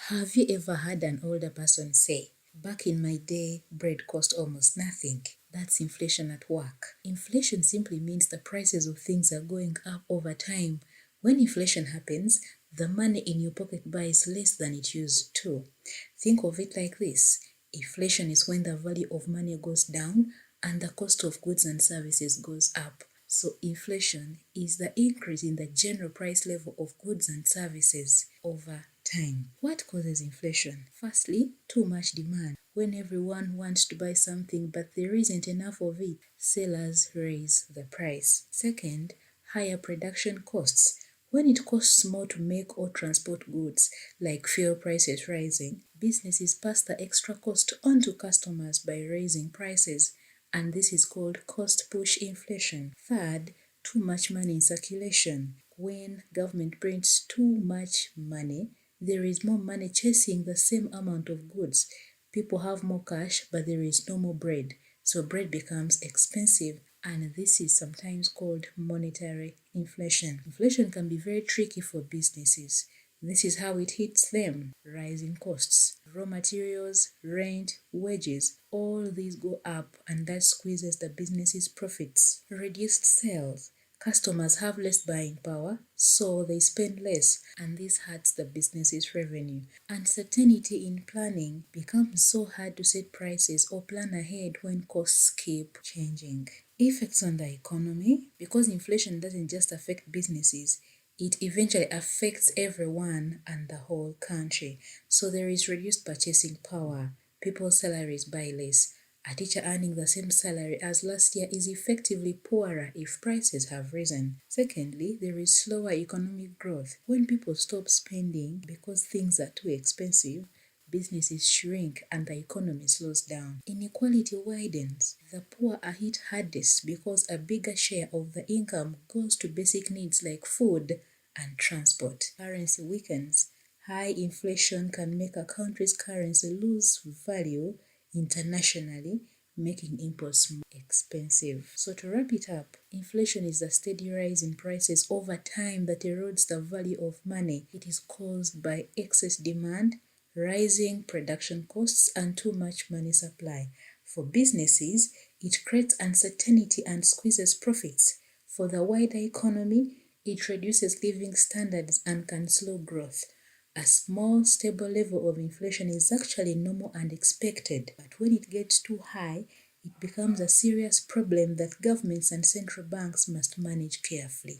Have you ever heard an older person say, "Back in my day, bread cost almost nothing"? That's inflation at work. Inflation simply means the prices of things are going up over time. When inflation happens, the money in your pocket buys less than it used to. Think of it like this. Inflation is when the value of money goes down and the cost of goods and services goes up. So inflation is the increase in the general price level of goods and services over time. What causes inflation? Firstly, too much demand. When everyone wants to buy something but there isn't enough of it, sellers raise the price. Second, higher production costs. When it costs more to make or transport goods, like fuel prices rising, businesses pass the extra cost on to customers by raising prices, and this is called cost push inflation. Third, too much money in circulation. When government prints too much money, there is more money chasing the same amount of goods. People have more cash, but there is no more bread. So bread becomes expensive, and this is sometimes called monetary inflation. Inflation can be very tricky for businesses. This is how it hits them. Rising costs, raw materials, rent, wages, all these go up and that squeezes the business's profits. Reduced sales. Customers have less buying power, so they spend less, and this hurts the business's revenue. Uncertainty in planning becomes so hard to set prices or plan ahead when costs keep changing. Effects on the economy. Because inflation doesn't just affect businesses, it eventually affects everyone and the whole country. So there is reduced purchasing power. People's salaries buy less. A teacher earning the same salary as last year is effectively poorer if prices have risen. Secondly, there is slower economic growth. When people stop spending because things are too expensive, businesses shrink and the economy slows down. Inequality widens. The poor are hit hardest because a bigger share of the income goes to basic needs like food and transport. Currency weakens. High inflation can make a country's currency lose value internationally, making imports more expensive. So to wrap it up, inflation is a steady rise in prices over time that erodes the value of money. It is caused by excess demand, rising production costs, and too much money supply. For businesses, it creates uncertainty and squeezes profits. For the wider economy, it reduces living standards and can slow growth. A small, stable level of inflation is actually normal and expected, but when it gets too high, it becomes a serious problem that governments and central banks must manage carefully.